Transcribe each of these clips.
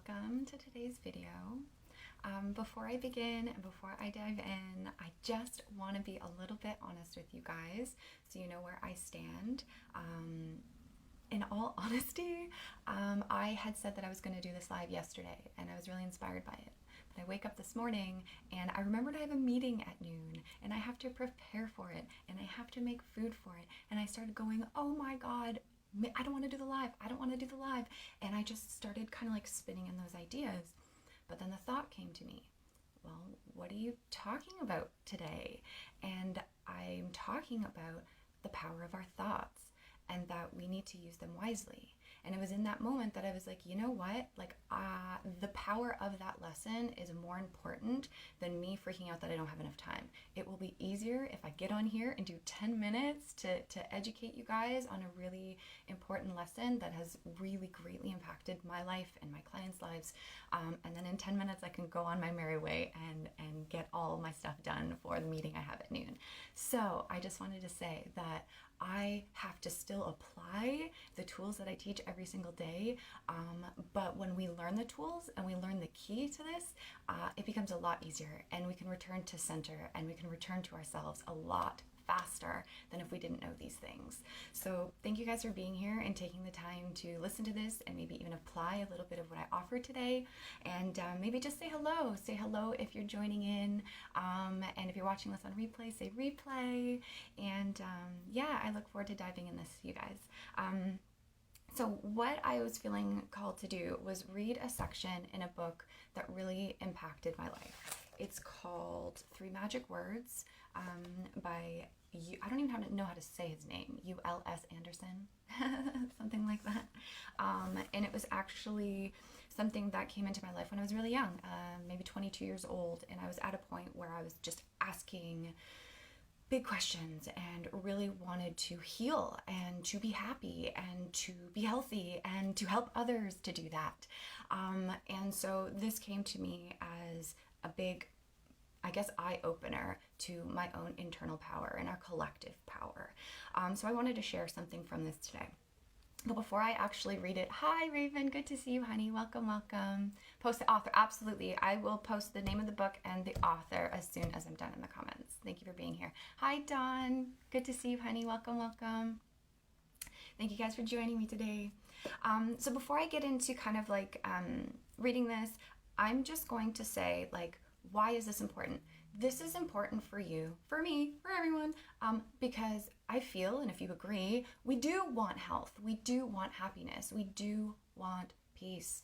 welcome to today's video. Before I begin and before I dive in, I just want to be a little bit honest with you guys so you know where I stand. In all honesty, I had said that I was going to do this live yesterday and I was really inspired by it. But I wake up this morning and I remembered I have a meeting at noon and I have to prepare for it and I have to make food for it. And I started going, oh my God, I don't want to do the live. I don't want to do the live. And I just started kind of like spinning in those ideas. But then the thought came to me, well, what are you talking about today? And I'm talking about the power of our thoughts and that we need to use them wisely. And it was in that moment that I was like, you know what? The power of that lesson is more important than me freaking out that I don't have enough time. It will be easier if I get on here and do 10 minutes to educate you guys on a really important lesson that has really greatly impacted my life and my clients' lives. And then in 10 minutes, I can go on my merry way and get all my stuff done for the meeting I have at noon. So I just wanted to say that I have to still apply the tools that I teach every single day. But when we learn the tools and we learn the key to this, it becomes a lot easier and we can return to center and we can return to ourselves a lot faster than if we didn't know these things. So thank you guys for being here and taking the time to listen to this and maybe even apply a little bit of what I offer today. And maybe just say hello. Say hello if you're joining in. And if you're watching this on replay, say replay. And yeah, I look forward to diving in this, you guys. So what I was feeling called to do was read a section in a book that really impacted my life. It's called Three Magic Words by, I don't even know how to say his name, UELL Anderson, something like that. And it was actually something that came into my life when I was really young, maybe 22 years old. And I was at a point where I was just asking big questions and really wanted to heal and to be happy and to be healthy and to help others to do that. And so this came to me as a big, I guess, eye-opener to my own internal power and our collective power. So I wanted to share something from this today. But before I actually read it, hi Raven, good to see you, honey. Welcome, welcome. Post the author, absolutely. I will post the name of the book and the author as soon as I'm done in the comments. Thank you for being here. Hi Dawn, good to see you, honey. Welcome, welcome. Thank you guys for joining me today. So before I get into kind of like reading this, I'm just going to say, like, why is this important? This is important for you, for me, for everyone, because I feel, and if you agree, we do want health, we do want happiness, we do want peace.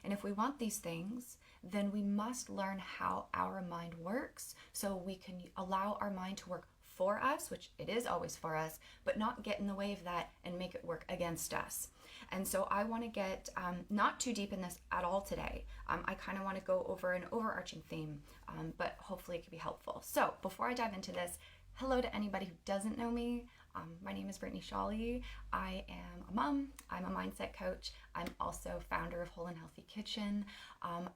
And if we want these things, then we must learn how our mind works so we can allow our mind to work for us, which it is always for us, but not get in the way of that and make it work against us. And so I want to get not too deep in this at all today. I kind of want to go over an overarching theme, but hopefully it could be helpful. So before I dive into this, hello to anybody who doesn't know me. My name is Brittany Shawley. I am a mom. I'm a mindset coach. I'm also founder of Whole and Healthy Kitchen.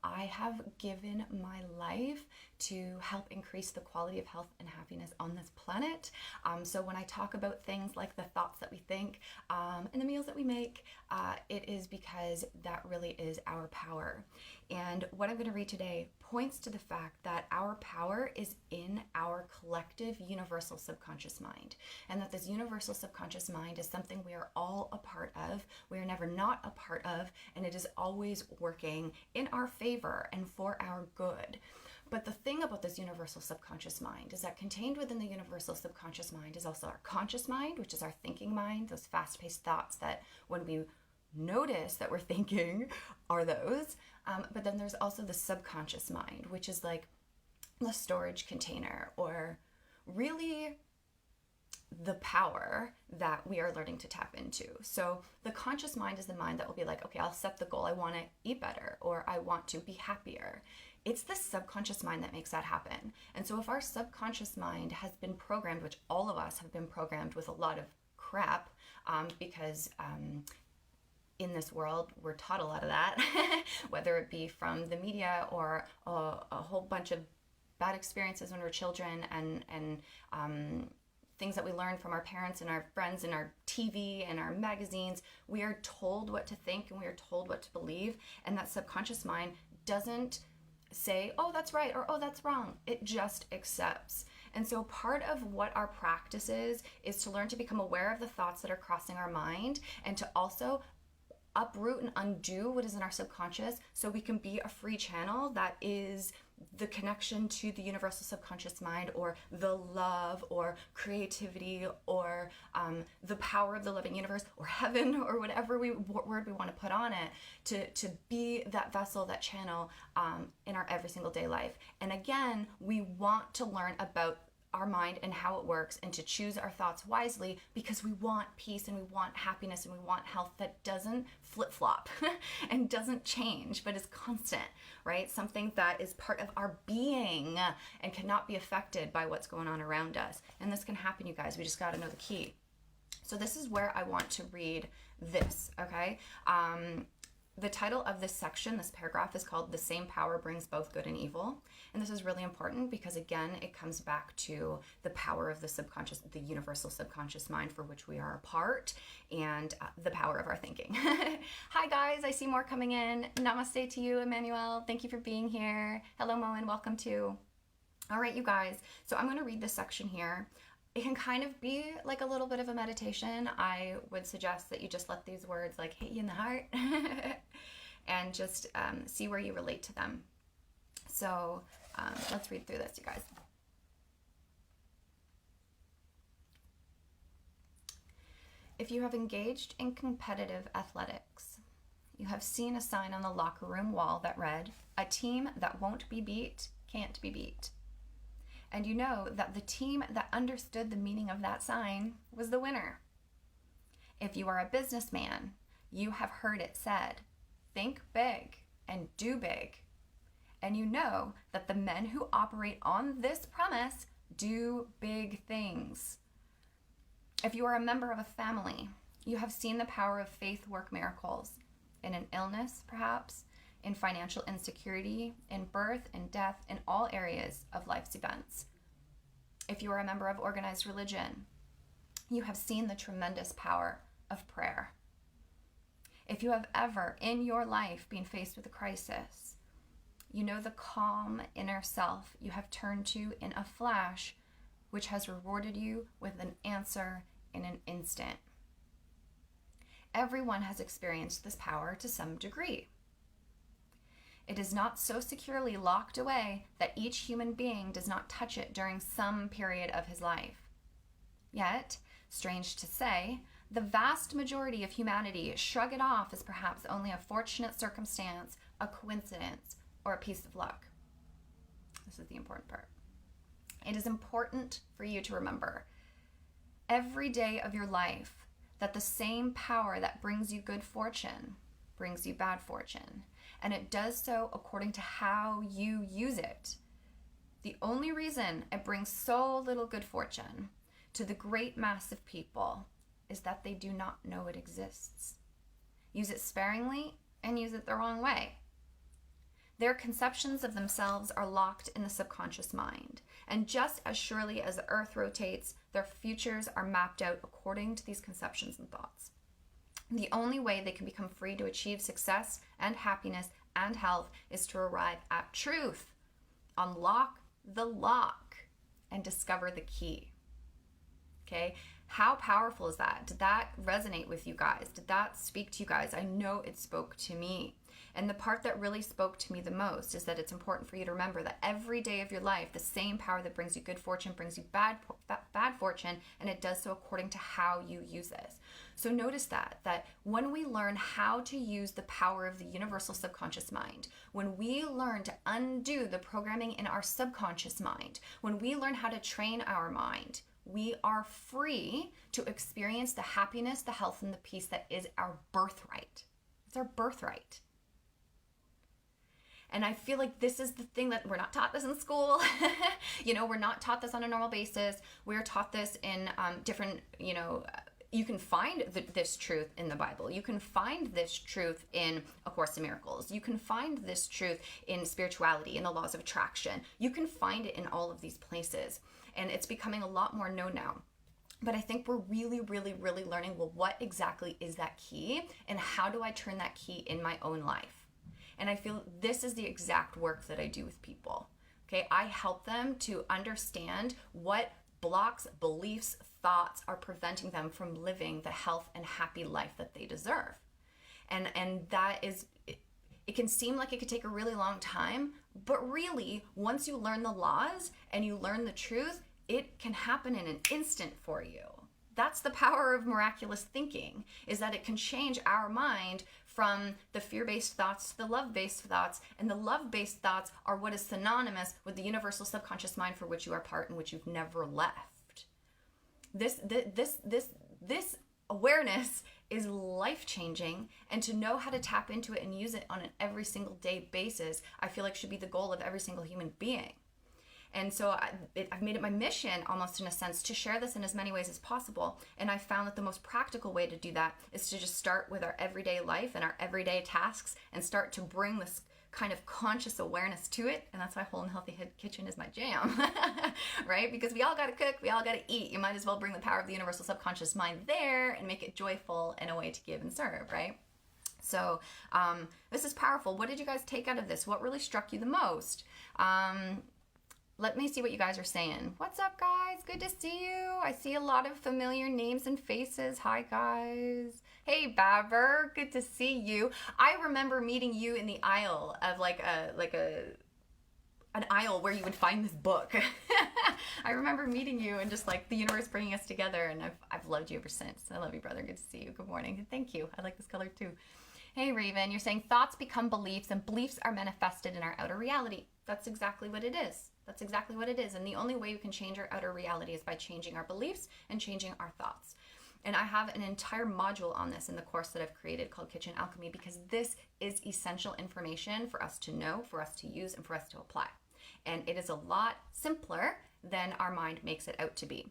I have given my life to help increase the quality of health and happiness on this planet. So when I talk about things like the thoughts that we think and the meals that we make, it is because that really is our power. And what I'm going to read today points to the fact that our power is in our collective universal subconscious mind, and that this universal subconscious mind is something we are all a part of. We are never not a part of, and it is always working in our favor and for our good. But the thing about this universal subconscious mind is that contained within the universal subconscious mind is also our conscious mind, which is our thinking mind, those fast-paced thoughts that when we notice that we're thinking are those. But then there's also the subconscious mind, which is like the storage container, or really the power that we are learning to tap into. So the conscious mind is the mind that will be like, okay, I'll set the goal. I want to eat better, or I want to be happier. It's the subconscious mind that makes that happen. And so if our subconscious mind has been programmed, which all of us have been programmed with a lot of crap, because in this world, we're taught a lot of that, whether it be from the media or a whole bunch of bad experiences when we're children and things that we learn from our parents and our friends and our TV and our magazines. We are told what to think and we are told what to believe. And that subconscious mind doesn't say, oh, that's right, or oh, that's wrong. It just accepts. And so part of what our practice is to learn to become aware of the thoughts that are crossing our mind and to also uproot and undo what is in our subconscious so we can be a free channel that is the connection to the universal subconscious mind, or the love, or creativity, or the power of the living universe, or heaven, or whatever word we want to put on it, to be that vessel, that channel in our every single day life. And again, we want to learn about our mind and how it works, and to choose our thoughts wisely, because we want peace and we want happiness and we want health that doesn't flip-flop and doesn't change, but is constant, right? Something that is part of our being and cannot be affected by what's going on around us. And this can happen, you guys. We just got to know the key. So this is where I want to read this, okay? The title of this section, this paragraph, is called "The Same Power Brings Both Good and Evil." And this is really important because, again, it comes back to the power of the subconscious, the universal subconscious mind for which we are a part, and the power of our thinking. Hi, guys. I see more coming in. Namaste to you, Emmanuel. Thank you for being here. Hello, Moen. Welcome too. All right, you guys. So I'm going to read this section here. It can kind of be like a little bit of a meditation. I would suggest that you just let these words like hit you in the heart and just see where you relate to them. So let's read through this, you guys. If you have engaged in competitive athletics, you have seen a sign on the locker room wall that read, "A team that won't be beat can't be beat." And you know that the team that understood the meaning of that sign was the winner. If you are a businessman, you have heard it said, "Think big and do big." And you know that the men who operate on this premise do big things. If you are a member of a family, you have seen the power of faith work miracles in an illness, perhaps, in financial insecurity, in birth and death, in all areas of life's events. If you are a member of organized religion, you have seen the tremendous power of prayer. If you have ever in your life been faced with a crisis, you know the calm inner self you have turned to in a flash, which has rewarded you with an answer in an instant. Everyone has experienced this power to some degree. It is not so securely locked away that each human being does not touch it during some period of his life. Yet, strange to say, the vast majority of humanity shrug it off as perhaps only a fortunate circumstance, a coincidence, or a piece of luck. This is the important part. It is important for you to remember every day of your life that the same power that brings you good fortune brings you bad fortune. And it does so according to how you use it. The only reason it brings so little good fortune to the great mass of people is that they do not know it exists. Use it sparingly and use it the wrong way. Their conceptions of themselves are locked in the subconscious mind. And just as surely as the earth rotates, their futures are mapped out according to these conceptions and thoughts. The only way they can become free to achieve success and happiness and health is to arrive at truth, unlock the lock, and discover the key. Okay? How powerful is that? Did that resonate with you guys? Did that speak to you guys? I know it spoke to me. And the part that really spoke to me the most is that it's important for you to remember that every day of your life, the same power that brings you good fortune brings you bad fortune, and it does so according to how you use this. So notice that when we learn how to use the power of the universal subconscious mind, when we learn to undo the programming in our subconscious mind, when we learn how to train our mind, we are free to experience the happiness, the health, and the peace that is our birthright. It's our birthright. And I feel like this is the thing that we're not taught this in school. We're not taught this on a normal basis. We're taught this in different, you can find this truth in the Bible. You can find this truth in A Course in Miracles. You can find this truth in spirituality, in the laws of attraction. You can find it in all of these places. And it's becoming a lot more known now. But I think we're really, really, really learning, well, what exactly is that key and how do I turn that key in my own life? And I feel this is the exact work that I do with people. Okay, I help them to understand what blocks, beliefs, thoughts are preventing them from living the health and happy life that they deserve. And that is, it can seem like it could take a really long time, but really, once you learn the laws and you learn the truth, it can happen in an instant for you. That's the power of miraculous thinking, is that it can change our mind from the fear-based thoughts to the love-based thoughts, and the love-based thoughts are what is synonymous with the universal subconscious mind for which you are part and which you've never left. This awareness is life-changing, and to know how to tap into it and use it on an every single day basis, I feel like should be the goal of every single human being. And so I've made it my mission, almost in a sense, to share this in as many ways as possible. And I found that the most practical way to do that is to just start with our everyday life and our everyday tasks and start to bring this kind of conscious awareness to it. And that's why Whole and Healthy Kitchen is my jam, right? Because we all got to cook, we all got to eat. You might as well bring the power of the universal subconscious mind there and make it joyful and a way to give and serve, right? So this is powerful. What did you guys take out of this? What really struck you the most? Let me see what you guys are saying. What's up, guys? Good to see you. I see a lot of familiar names and faces. Hi, guys. Hey, Babber. Good to see you. I remember meeting you in the aisle of an aisle where you would find this book. I remember meeting you and just like the universe bringing us together, and I've loved you ever since. I love you, brother. Good to see you. Good morning. Thank you. I like this color too. Hey, Raven. You're saying thoughts become beliefs, and beliefs are manifested in our outer reality. That's exactly what it is. That's exactly what it is. And the only way we can change our outer reality is by changing our beliefs and changing our thoughts. And I have an entire module on this in the course that I've created called Kitchen Alchemy, because this is essential information for us to know, for us to use, and for us to apply. And it is a lot simpler than our mind makes it out to be.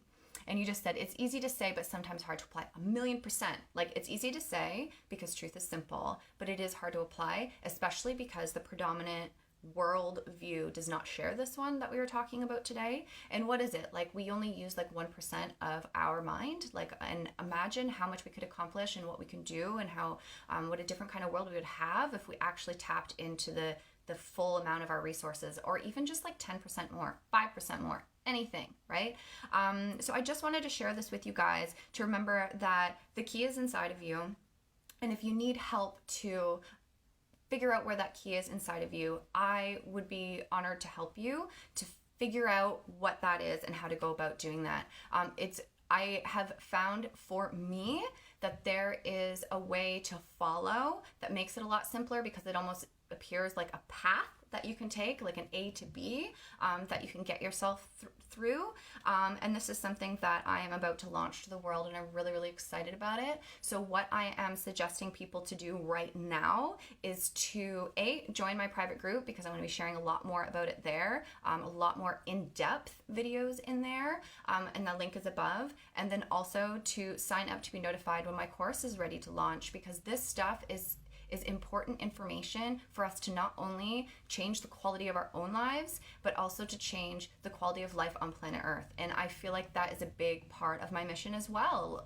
And you just said, it's easy to say, but sometimes hard to apply. 1,000,000%. Like, it's easy to say because truth is simple, but it is hard to apply, especially because the predominant world view does not share this one that we were talking about today. And what is it? Like, we only use like 1% of our mind. Like, and imagine how much we could accomplish and what we can do, and how what a different kind of world we would have if we actually tapped into the full amount of our resources, or even just like 10% more, 5% more, anything, right? So I just wanted to share this with you guys to remember that the key is inside of you. And if you need help to figure out where that key is inside of you, I would be honored to help you to figure out what that is and how to go about doing that. I have found for me that there is a way to follow that makes it a lot simpler, because it almost appears like a path that you can take, like an A to B, that you can get yourself through. And this is something that I am about to launch to the world, and I'm really, really excited about it. So what I am suggesting people to do right now is to join my private group, because I'm going to be sharing a lot more about it there, a lot more in-depth videos in there, and the link is above. And then also to sign up to be notified when my course is ready to launch, because this stuff is important information for us to not only change the quality of our own lives, but also to change the quality of life on planet Earth. And I feel like that is a big part of my mission as well,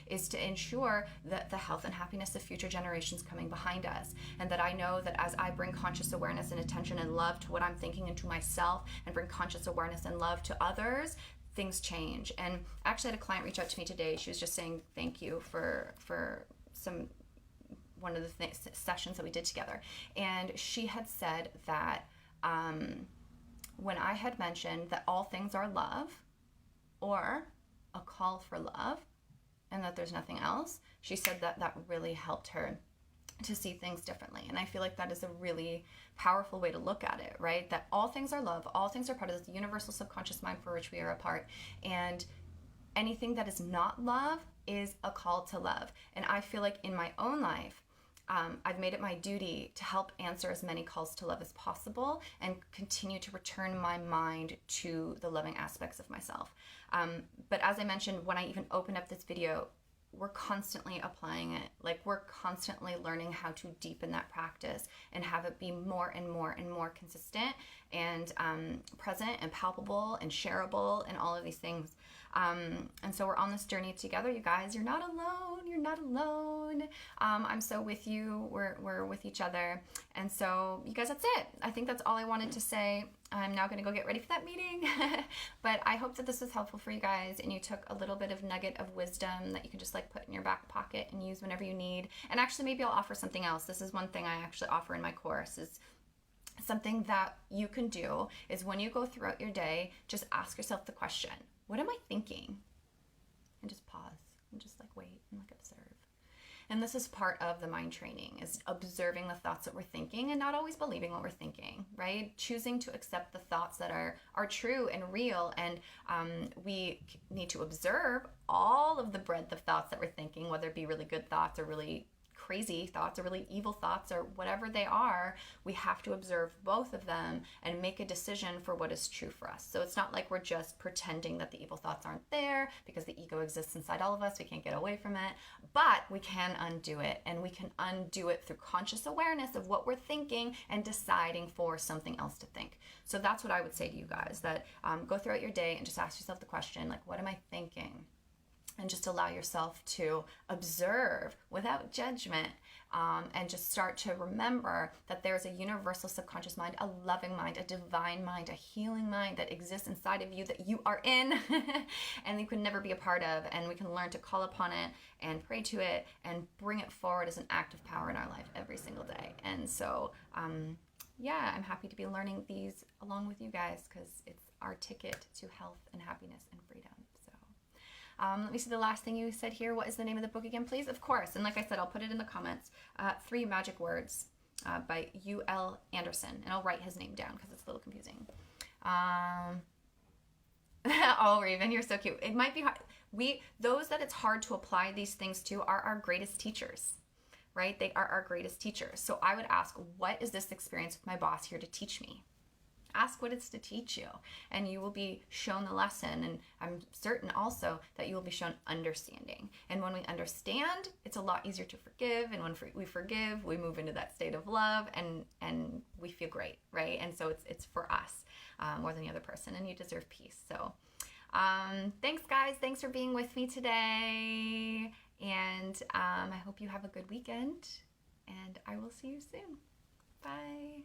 is to ensure that the health and happiness of future generations coming behind us. And that I know that as I bring conscious awareness and attention and love to what I'm thinking and to myself, and bring conscious awareness and love to others, things change. And I actually had a client reach out to me today. She was just saying thank you for one of the sessions that we did together. And she had said that when I had mentioned that all things are love, or a call for love, and that there's nothing else, she said that that really helped her to see things differently. And I feel like that is a really powerful way to look at it, right? That all things are love, all things are part of the universal subconscious mind for which we are a part. And anything that is not love is a call to love. And I feel like in my own life, I've made it my duty to help answer as many calls to love as possible, and continue to return my mind to the loving aspects of myself. But as I mentioned, when I even opened up this video, we're constantly applying it. Like, we're constantly learning how to deepen that practice and have it be more and more and more consistent and present and palpable and shareable and all of these things. And so we're on this journey together, you guys. You're not alone. You're not alone. I'm so with you. We're with each other. And so, you guys, that's it. I think that's all I wanted to say. I'm now going to go get ready for that meeting. But I hope that this was helpful for you guys and you took a little bit of nugget of wisdom that you can just like put in your back pocket and use whenever you need. And actually, maybe I'll offer something else. This is one thing I actually offer in my course, is something that you can do is when you go throughout your day, just ask yourself the question, what am I thinking? And just pause and just like wait and like observe. And this is part of the mind training, is observing the thoughts that we're thinking and not always believing what we're thinking, right? Choosing to accept the thoughts that are true and real. And we need to observe all of the breadth of thoughts that we're thinking, whether it be really good thoughts or really crazy thoughts or really evil thoughts or whatever they are. We have to observe both of them and make a decision for what is true for us. So it's not like we're just pretending that the evil thoughts aren't there, because the ego exists inside all of us. We can't get away from it, but we can undo it, and we can undo it through conscious awareness of what we're thinking and deciding for something else to think. So that's what I would say to you guys, that go throughout your day and just ask yourself the question, like, what am I thinking? And just allow yourself to observe without judgment, and just start to remember that there's a universal subconscious mind, a loving mind, a divine mind, a healing mind that exists inside of you that you are in and you can never be a part of. And we can learn to call upon it and pray to it and bring it forward as an act of power in our life every single day. And so, yeah, I'm happy to be learning these along with you guys, because it's our ticket to health and happiness and freedom. Let me see the last thing you said here. What is the name of the book again, please? Of course. And like I said, I'll put it in the comments. 3 Magic Words by UELL Anderson. And I'll write his name down because it's a little confusing. Oh, Raven, you're so cute. It might be hard. Those that it's hard to apply these things to are our greatest teachers, right? They are our greatest teachers. So I would ask, what is this experience with my boss here to teach me? Ask what it's to teach you, and you will be shown the lesson. And I'm certain also that you will be shown understanding. And when we understand, it's a lot easier to forgive. And when we forgive, we move into that state of love, and we feel great, right? And so it's for us more than the other person, and you deserve peace. So thanks, guys. Thanks for being with me today. And I hope you have a good weekend, and I will see you soon. Bye.